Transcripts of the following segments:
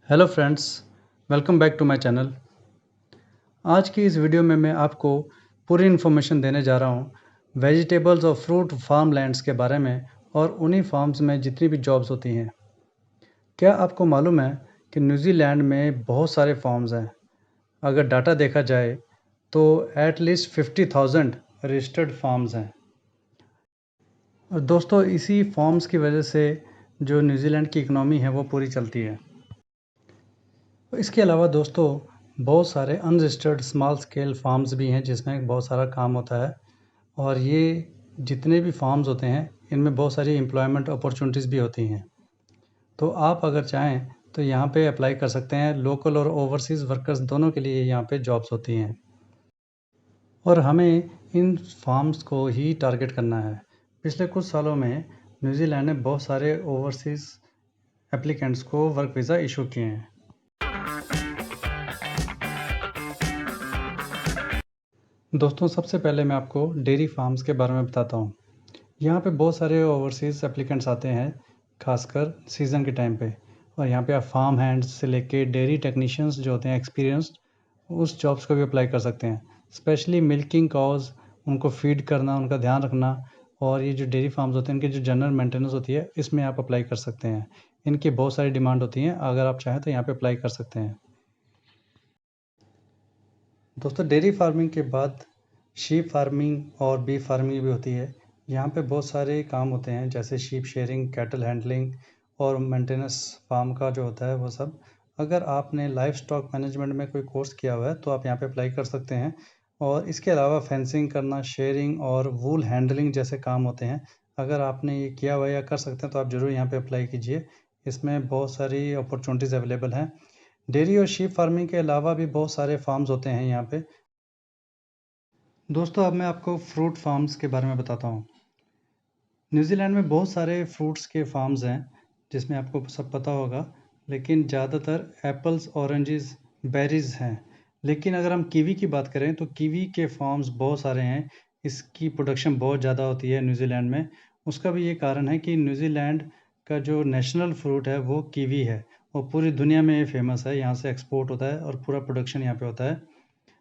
Hello friends, welcome back to my channel. आज की इस वीडियो में मैं आपको पूरी इन्फॉर्मेशन देने जा रहा हूँ वेजिटेबल्स और फ्रूट फार्म लैंड्स के बारे में और उन्हीं फार्म्स में जितनी भी जॉब्स होती हैं। क्या आपको मालूम है कि न्यूजीलैंड में बहुत सारे फार्म्स हैं। अगर डाटा देखा जाए तो एटलीस्ट 50,000 रजिस्टर्ड फार्म्स हैं। और दोस्तों, इसी फार्म्स की वजह से जो न्यूजीलैंड की इकनॉमी है वो पूरी चलती है। इसके अलावा दोस्तों, बहुत सारे अनरजिस्टर्ड स्मॉल स्केल फार्म्स भी हैं जिसमें बहुत सारा काम होता है। और ये जितने भी फार्म्स होते हैं इनमें बहुत सारी एम्प्लॉयमेंट अपॉर्चुनिटीज़ भी होती हैं। तो आप अगर चाहें तो यहाँ पे अप्लाई कर सकते हैं। लोकल और ओवरसीज़ वर्कर्स दोनों के लिए यहाँ पे जॉब्स होती हैं और हमें इन फार्म्स को ही टारगेट करना है। पिछले कुछ सालों में न्यूजीलैंड ने बहुत सारे ओवरसीज़ एप्लीकेंट्स को वर्क वीज़ा इशू किए हैं। दोस्तों, सबसे पहले मैं आपको डेयरी फार्म्स के बारे में बताता हूँ। यहाँ पे बहुत सारे ओवरसीज़ एप्लीकेंट्स आते हैं, खासकर सीज़न के टाइम पे। और यहाँ पे आप फार्म हैंड्स से लेके डेयरी टेक्नीशियंस जो होते हैं एक्सपीरियंस्ड, उस जॉब्स को भी अप्लाई कर सकते हैं। स्पेशली मिल्किंग काउज, उनको फीड करना, उनका ध्यान रखना, और ये जो डेयरी फार्म्स होते हैं इनकी जो जनरल मेंटेनेंस होती है, इसमें आप अप्लाई कर सकते हैं। इनकी बहुत सारी डिमांड होती हैं, अगर आप चाहें तो यहाँ पे अप्लाई कर सकते हैं। दोस्तों, डेयरी फार्मिंग के बाद शीप फार्मिंग और बीफ फार्मिंग भी होती है। यहाँ पे बहुत सारे काम होते हैं जैसे शीप शेयरिंग, कैटल हैंडलिंग और मेंटेनेंस फार्म का जो होता है वो सब। अगर आपने लाइफ स्टॉक मैनेजमेंट में कोई कोर्स किया हुआ है तो आप यहाँ पे अप्लाई कर सकते हैं। और इसके अलावा फेंसिंग करना, शेयरिंग और वूल हैंडलिंग जैसे काम होते हैं। अगर आपने ये किया हुआ है या कर सकते हैं तो आप ज़रूर यहाँ पे अप्लाई कीजिए। इसमें बहुत सारी अपॉर्चुनिटीज़ अवेलेबल हैं। डेयरी और शीप फार्मिंग के अलावा भी बहुत सारे फार्म्स होते हैं यहाँ पे। दोस्तों, अब मैं आपको फ्रूट फार्म्स के बारे में बताता हूँ। न्यूजीलैंड में बहुत सारे फ्रूट्स के फार्म्स हैं जिसमें आपको सब पता होगा, लेकिन ज़्यादातर एप्पल्स, ऑरेंजेस, बेरीज हैं। लेकिन अगर हम कीवी की बात करें तो कीवी के फार्म्स बहुत सारे हैं। इसकी प्रोडक्शन बहुत ज़्यादा होती है न्यूजीलैंड में। उसका भी ये कारण है कि न्यूजीलैंड का जो नेशनल फ्रूट है वो कीवी है और पूरी दुनिया में ये फेमस है। यहाँ से एक्सपोर्ट होता है और पूरा प्रोडक्शन यहाँ पे होता है।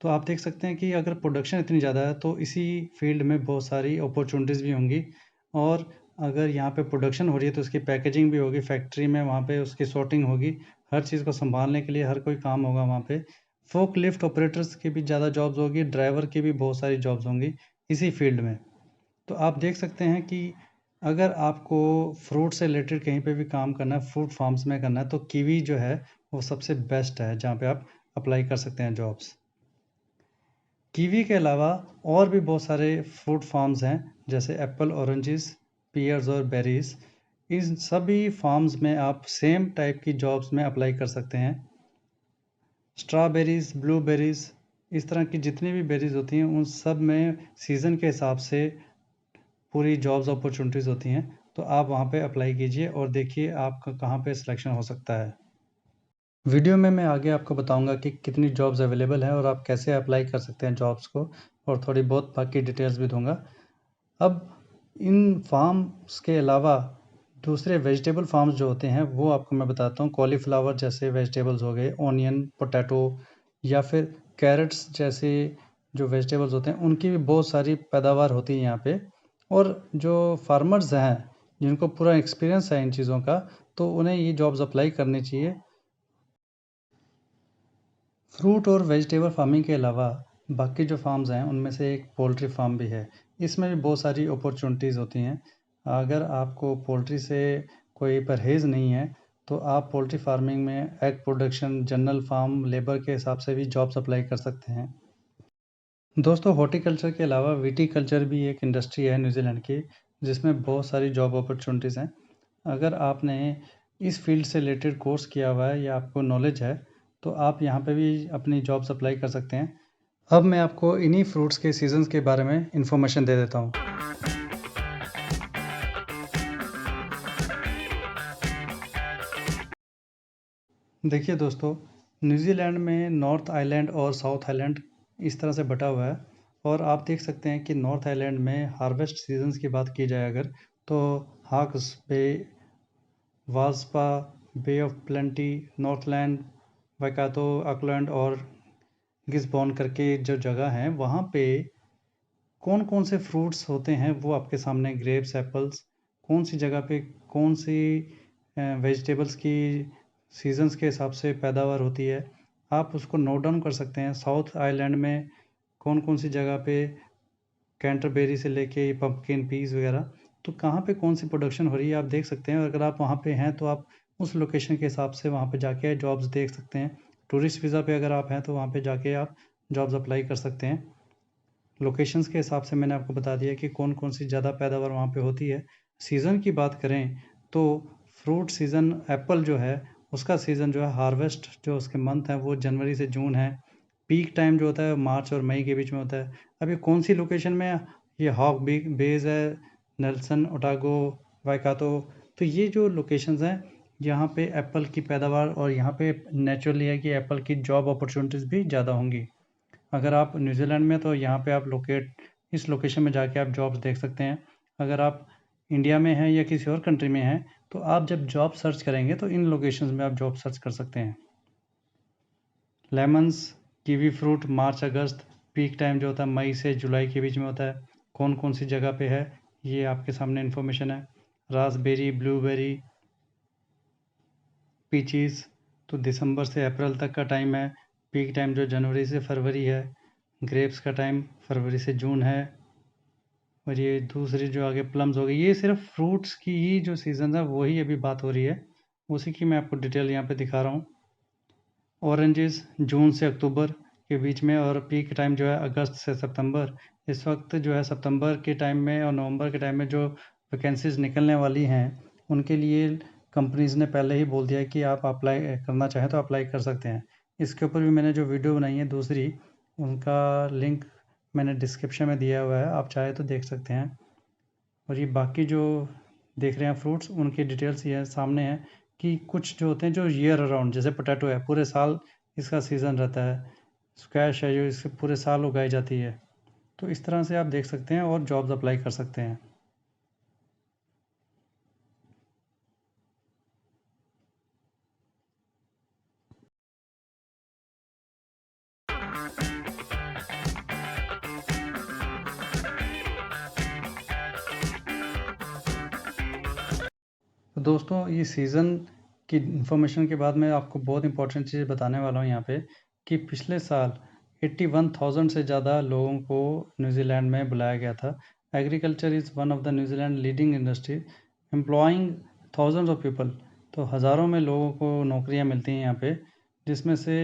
तो आप देख सकते हैं कि अगर प्रोडक्शन इतनी ज़्यादा है तो इसी फील्ड में बहुत सारी अपॉर्चुनिटीज़ भी होंगी। और अगर यहाँ पे प्रोडक्शन हो रही है तो उसकी पैकेजिंग भी होगी फैक्ट्री में, वहाँ पे उसकी सॉर्टिंग होगी। हर चीज़ को संभालने के लिए हर कोई काम होगा वहाँ पे। फोक लिफ्ट ऑपरेटर्स की भी ज़्यादा जॉब्स होगी, ड्राइवर की भी बहुत सारी जॉब्स होंगी इसी फील्ड में। तो आप देख सकते हैं कि अगर आपको फ्रूट से रिलेटेड कहीं पे भी काम करना है, फ्रूट फार्म्स में करना है, तो कीवी जो है वो सबसे बेस्ट है जहाँ पे आप अप्लाई कर सकते हैं जॉब्स। कीवी के अलावा और भी बहुत सारे फ्रूट फार्म्स हैं जैसे एप्पल, ऑरेंजेस, पियर्स और बेरीज। इन सभी फार्म्स में आप सेम टाइप की जॉब्स में अप्लाई कर सकते हैं। स्ट्रॉबेरीज, ब्लूबेरीज, इस तरह की जितनी भी बेरीज होती हैं उन सब में सीज़न के हिसाब से पूरी जॉब्स अपॉर्चुनिटीज़ होती हैं। तो आप वहाँ पे अप्लाई कीजिए और देखिए आपका कहाँ पे सिलेक्शन हो सकता है। वीडियो में मैं आगे आपको बताऊंगा कि कितनी जॉब्स अवेलेबल हैं और आप कैसे अप्लाई कर सकते हैं जॉब्स को, और थोड़ी बहुत बाकी डिटेल्स भी दूंगा। अब इन फार्म्स के अलावा दूसरे वेजिटेबल फार्म्स जो होते हैं वो आपको मैं बताता हूँ। कॉलीफ्लावर जैसे वेजिटेबल्स हो गए, ऑनियन, पोटैटो या फिर कैरेट्स जैसे जो वेजिटेबल्स होते हैं उनकी भी बहुत सारी पैदावार होती है यहाँ पे। और जो फार्मर्स हैं जिनको पूरा एक्सपीरियंस है इन चीज़ों का, तो उन्हें ये जॉब्स अप्लाई करनी चाहिए। फ्रूट और वेजिटेबल फार्मिंग के अलावा बाकी जो फार्म्स हैं उनमें से एक पोल्ट्री फार्म भी है। इसमें भी बहुत सारी अपॉर्चुनिटीज़ होती हैं। अगर आपको पोल्ट्री से कोई परहेज़ नहीं है तो आप पोल्ट्री फार्मिंग में egg production, general farm labour के हिसाब से भी जॉब्स अप्लाई कर सकते हैं। दोस्तों, हॉर्टिकल्चर के अलावा विटीकल्चर भी एक इंडस्ट्री है न्यूजीलैंड की जिसमें बहुत सारी जॉब अपॉर्चुनिटीज़ हैं। अगर आपने इस फील्ड से रिलेटेड कोर्स किया हुआ है या आपको नॉलेज है तो आप यहाँ पे भी अपनी जॉब्स अप्लाई कर सकते हैं। अब मैं आपको इन्हीं फ्रूट्स के सीजन्स के बारे में इंफॉर्मेशन दे देता हूँ। देखिए दोस्तों, न्यूजीलैंड में नॉर्थ आइलैंड और साउथ आइलैंड इस तरह से बटा हुआ है। और आप देख सकते हैं कि नॉर्थ आइलैंड में हार्वेस्ट सीजन्स की बात की जाए अगर, तो हॉक्स बे, वास्पा Bay of Plenty, Northland, Waikato, Auckland और गिसबॉर्न करके जो जगह हैं वहाँ पे कौन कौन से फ्रूट्स होते हैं वो आपके सामने, ग्रेप्स, एप्पल्स, कौन सी जगह पे कौन सी वेजिटेबल्स की सीजन्स के हिसाब से पैदावार होती है, आप उसको नोट डाउन कर सकते हैं। साउथ आइलैंड में कौन कौन सी जगह पे कैंटरबेरी से लेके पम्पकिन, पीस वगैरह, तो कहाँ पे कौन सी प्रोडक्शन हो रही है आप देख सकते हैं। और अगर आप वहाँ पे हैं तो आप उस लोकेशन के हिसाब से वहाँ पे जाके जॉब्स देख सकते हैं। टूरिस्ट वीज़ा पे अगर आप हैं तो वहाँ पे जाके आप जॉब्स अप्लाई कर सकते हैं। लोकेशंस के हिसाब से मैंने आपको बता दिया कि कौन कौन सी ज़्यादा पैदावार वहाँ पे होती है। सीज़न की बात करें तो फ्रूट सीज़न एप्पल जो है उसका सीज़न जो है, हार्वेस्ट जो उसके मंथ हैं वो जनवरी से जून है। पीक टाइम जो होता है मार्च और मई के बीच में होता है। अब ये कौन सी लोकेशन में है? ये हॉक बेज है, नेल्सन, ओटागो, वाइकातो। तो ये जो लोकेशंस हैं यहाँ पे एप्पल की पैदावार, और यहाँ पे नेचुरली है कि एप्पल की जॉब अपॉर्चुनिटीज़ भी ज़्यादा होंगी। अगर आप न्यूजीलैंड में तो यहाँ पे आप इस लोकेशन में जाके आप जॉब्स देख सकते हैं। अगर आप इंडिया में हैं या किसी और कंट्री में हैं तो आप जब जॉब सर्च करेंगे तो इन लोकेशंस में आप जॉब सर्च कर सकते हैं। लेमन्स, कीवी फ्रूट मार्च अगस्त, पीक टाइम जो होता है मई से जुलाई के बीच में होता है। कौन कौन सी जगह पे है ये आपके सामने इन्फॉर्मेशन है। रास्पबेरी, ब्लूबेरी, पीचीज़ तो दिसंबर से अप्रैल तक का टाइम है। पीक टाइम जो जनवरी से फरवरी है। ग्रेप्स का टाइम फरवरी से जून है। और ये दूसरी जो आगे प्लम्स हो गई, ये सिर्फ फ्रूट्स की ही जो सीज़न है वही अभी बात हो रही है, उसी की मैं आपको डिटेल यहाँ पे दिखा रहा हूँ। ऑरेंजेस जून से अक्टूबर के बीच में, और पीक टाइम जो है अगस्त से सितंबर। इस वक्त जो है सितंबर के टाइम में और नवंबर के टाइम में जो वैकेंसीज निकलने वाली हैं उनके लिए कंपनीज़ ने पहले ही बोल दिया है कि आप अप्लाई करना चाहें तो अप्लाई कर सकते हैं। इसके ऊपर भी मैंने जो वीडियो बनाई है दूसरी, उनका लिंक मैंने डिस्क्रिप्शन में दिया हुआ है, आप चाहे तो देख सकते हैं। और ये बाकी जो देख रहे हैं फ्रूट्स, उनकी डिटेल्स ये सामने है कि कुछ जो होते हैं जो ईयर अराउंड, जैसे पोटैटो है पूरे साल इसका सीज़न रहता है। स्क्वैश है जो इससे पूरे साल उगाई जाती है। तो इस तरह से आप देख सकते हैं और जॉब्स अप्लाई कर सकते हैं। तो दोस्तों ये सीज़न की इन्फॉर्मेशन के बाद मैं आपको बहुत इंपॉर्टेंट चीज़ बताने वाला हूँ यहाँ पे, कि पिछले साल 81,000 से ज़्यादा लोगों को न्यूजीलैंड में बुलाया गया था। Agriculture is one of the New Zealand leading industry employing thousands of people. तो हज़ारों में लोगों को नौकरियाँ मिलती हैं यहाँ पे, जिसमें से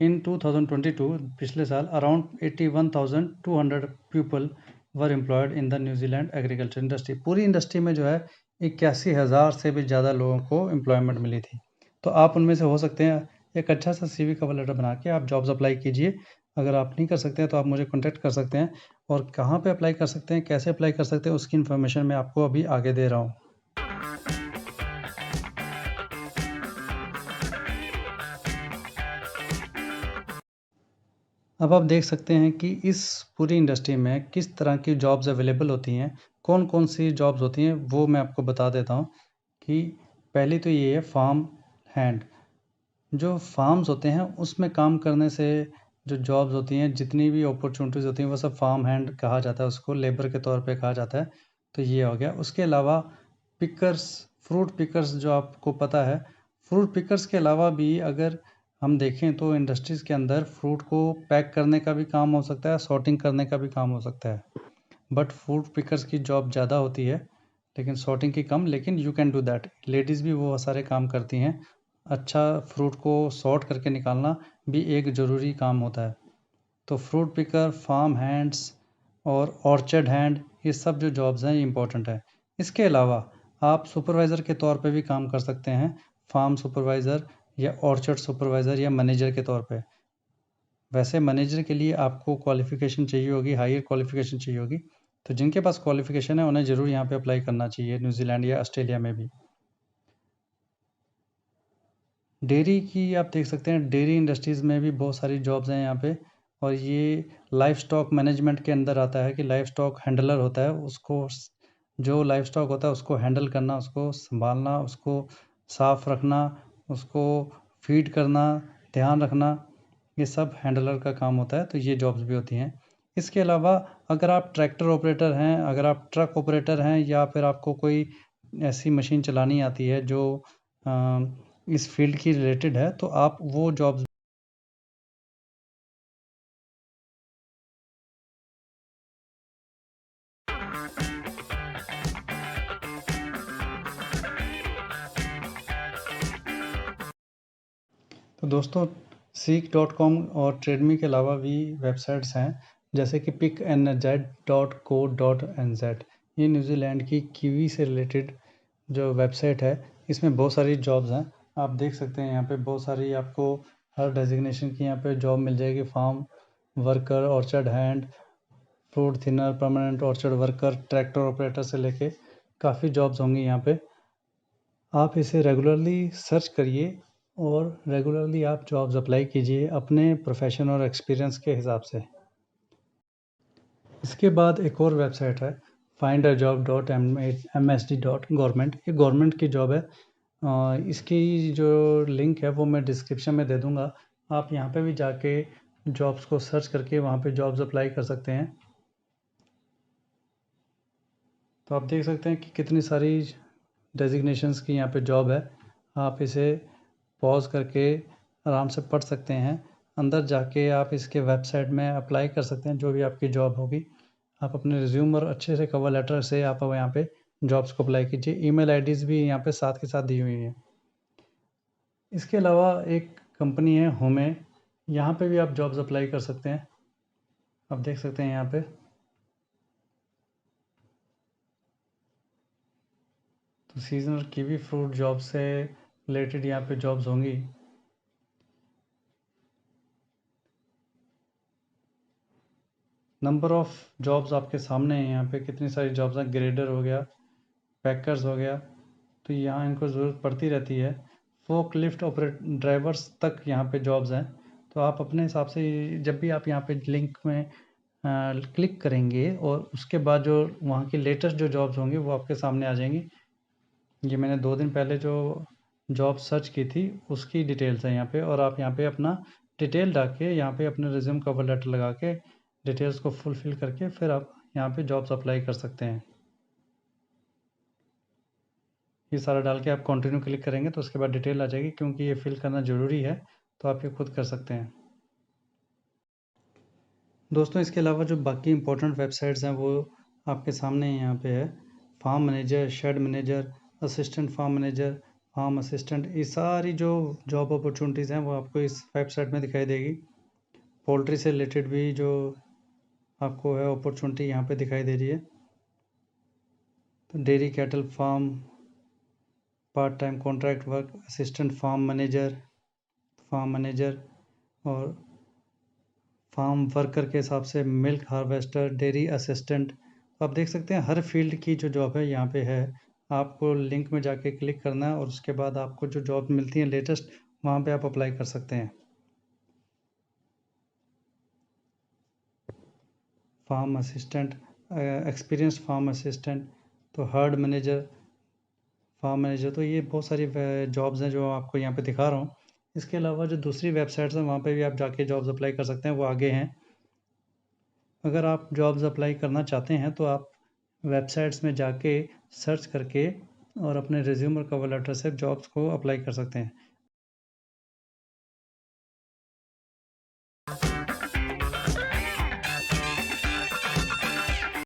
इन 2022 पिछले साल around 81,200 people were employed in the New Zealand agriculture industry. पूरी इंडस्ट्री में जो है 81,000 से भी ज़्यादा लोगों को एम्प्लॉयमेंट मिली थी। तो आप उनमें से हो सकते हैं। एक अच्छा सा CV कवर लेटर बना के आप जॉब्स अप्लाई कीजिए। अगर आप नहीं कर सकते हैं तो आप मुझे कॉन्टैक्ट कर सकते हैं, और कहाँ पे अप्लाई कर सकते हैं, कैसे अप्लाई कर सकते हैं, उसकी इन्फॉर्मेशन मैं आपको अभी आगे दे रहा हूँ। अब आप देख सकते हैं कि इस पूरी इंडस्ट्री में किस तरह की जॉब्स अवेलेबल होती हैं, कौन कौन सी जॉब्स होती हैं वो मैं आपको बता देता हूँ। कि पहली तो ये है फार्म हैंड। जो फार्म्स होते हैं उसमें काम करने से जो जॉब्स होती हैं, जितनी भी अपॉर्चुनिटीज़ होती हैं वो सब फार्म हैंड कहा जाता है, उसको लेबर के तौर पे कहा जाता है। तो ये हो गया। उसके अलावा पिकर्स, फ्रूट पिकर्स जो आपको पता है, फ्रूट पिकर्स के अलावा भी अगर हम देखें तो इंडस्ट्रीज़ के अंदर फ्रूट को पैक करने का भी काम हो सकता है, सॉर्टिंग करने का भी काम हो सकता है। बट फ्रूट पिकर्स की जॉब ज़्यादा होती है लेकिन सॉर्टिंग की कम, लेकिन you can do that. Ladies भी वो सारे काम करती हैं। अच्छा फ्रूट को सॉर्ट करके निकालना भी एक ज़रूरी काम होता है। तो फ्रूट पिकर, फार्म हैंड्स और ऑर्चर्ड हैंड, ये सब जो जॉब्स हैं ये इंपॉर्टेंट है। इसके अलावा आप सुपरवाइज़र के तौर पे भी काम कर सकते हैं, फार्म सुपरवाइज़र या ऑर्चर्ड सुपरवाइज़र या मैनेजर के तौर पे। वैसे मैनेजर के लिए आपको क्वालिफ़िकेशन चाहिए होगी, हायर क्वालिफ़िकेशन चाहिए होगी। तो जिनके पास क्वालिफ़िकेशन है उन्हें ज़रूर यहाँ पे अप्लाई करना चाहिए, न्यूज़ीलैंड या ऑस्ट्रेलिया में भी। डेयरी की आप देख सकते हैं, डेयरी इंडस्ट्रीज़ में भी बहुत सारी जॉब्स हैं यहाँ पे। और ये लाइफ स्टॉक मैनेजमेंट के अंदर आता है कि लाइफ स्टॉक हैंडलर होता है, उसको जो लाइफ स्टॉक होता है उसको हैंडल करना, उसको संभालना, उसको साफ रखना, उसको फीड करना, ध्यान रखना, ये सब हैंडलर का काम होता है, तो ये जॉब्स भी होती हैं। इसके अलावा अगर आप ट्रैक्टर ऑपरेटर हैं, अगर आप ट्रक ऑपरेटर हैं, या फिर आपको कोई ऐसी मशीन चलानी आती है जो इस फील्ड की रिलेटेड है, तो आप वो जॉब्स तो दोस्तों, seek.com और ट्रेडमी के अलावा भी वेबसाइट्स हैं, जैसे कि picknz.co.nz। ये न्यूजीलैंड की कीवी से रिलेटेड जो वेबसाइट है, इसमें बहुत सारी जॉब्स हैं। आप देख सकते हैं यहाँ पे बहुत सारी आपको हर डेजिग्नेशन की यहाँ पे जॉब मिल जाएगी। Farm worker, orchard hand, fruit thinner, permanent orchard worker, tractor operator से लेके काफ़ी जॉब्स होंगी यहाँ पे। आप इसे रेगुलरली सर्च करिए और रेगुलरली आप जॉब्स अप्लाई कीजिए अपने प्रोफेशन और एक्सपीरियंस के हिसाब से। इसके बाद एक और वेबसाइट है findajob.msd.government। ये गवर्नमेंट की जॉब है। इसकी जो लिंक है वो मैं डिस्क्रिप्शन में दे दूँगा। आप यहाँ पे भी जाके जॉब्स को सर्च करके वहाँ पे जॉब्स अप्लाई कर सकते हैं। तो आप देख सकते हैं कि कितनी सारी डेजिग्नेशंस की यहाँ पे जॉब है। आप इसे पॉज करके आराम से पढ़ सकते हैं। अंदर जाके आप इसके वेबसाइट में अप्लाई कर सकते हैं जो भी आपकी जॉब होगी। आप अपने रिज्यूम और अच्छे से कवर लेटर से आप यहाँ पे जॉब्स को अप्लाई कीजिए। ईमेल आईडीज़ भी यहाँ पे साथ के साथ दी हुई हैं। इसके अलावा एक कंपनी है होमे, यहाँ पे भी आप जॉब्स अप्लाई कर सकते हैं। आप देख सकते हैं यहाँ पे। तो सीजनल कीवी फ्रूट जॉब से रिलेटेड यहाँ पे जॉब्स होंगी। नंबर ऑफ़ जॉब्स आपके सामने हैं यहाँ पे, कितनी सारी जॉब्स हैं। ग्रेडर हो गया, पैकर्स हो गया, तो यहाँ इनको ज़रूरत पड़ती रहती है। फोक लिफ्ट ऑपरेट ड्राइवर्स तक यहाँ पे जॉब्स हैं। तो आप अपने हिसाब से जब भी आप यहाँ पे लिंक में क्लिक करेंगे और उसके बाद जो वहाँ की लेटेस्ट जो जॉब्स होंगी वो आपके सामने आ जाएंगी। ये मैंने 2 दिन पहले जो जॉब सर्च की थी उसकी डिटेल्स हैं यहाँ पे, और आप यहाँ पे अपना डिटेल डाल के यहाँ पे अपने रिज्यूम कवर लेटर लगा के डिटेल्स को फुलफ़िल करके फिर आप यहाँ पे जॉब्स अप्लाई कर सकते हैं। ये सारा डाल के आप कंटिन्यू क्लिक करेंगे तो उसके बाद डिटेल आ जाएगी, क्योंकि ये फिल करना ज़रूरी है, तो आप ये खुद कर सकते हैं। दोस्तों, इसके अलावा जो बाकी इंपॉर्टेंट वेबसाइट्स हैं वो आपके सामने यहाँ पे है। Farm manager, shed manager, assistant farm manager, farm assistant, ये सारी जो जॉब अपॉर्चुनिटीज़ हैं वो आपको इस वेबसाइट में दिखाई देगी। पोल्ट्री से रिलेटेड भी जो आपको है अपॉर्चुनिटी यहाँ पे दिखाई दे रही है। तो dairy cattle farm, part time contract work, assistant farm manager और फार्म वर्कर के हिसाब से मिल्क हार्वेस्टर, डेयरी असिस्टेंट। तो आप देख सकते हैं हर फील्ड की जो जॉब है यहाँ पे है। आपको लिंक में जाके क्लिक करना है और उसके बाद आपको जो जॉब मिलती है लेटेस्ट, वहाँ पे आप अप्लाई कर सकते हैं। Farm assistant, experienced farm assistant, तो हर्ड मैनेजर, फार्म मैनेजर, तो ये बहुत सारी जॉब्स हैं जो आपको यहाँ पे दिखा रहा हूँ। इसके अलावा जो दूसरी वेबसाइट्स हैं वहाँ पे भी आप जाके जॉब्स अप्लाई कर सकते हैं, वो आगे हैं। अगर आप जॉब्स अप्लाई करना चाहते हैं तो आप वेबसाइट्स में जाके सर्च करके और अपने रिज्यूम और कवर लेटर से जॉब्स को अप्लाई कर सकते हैं।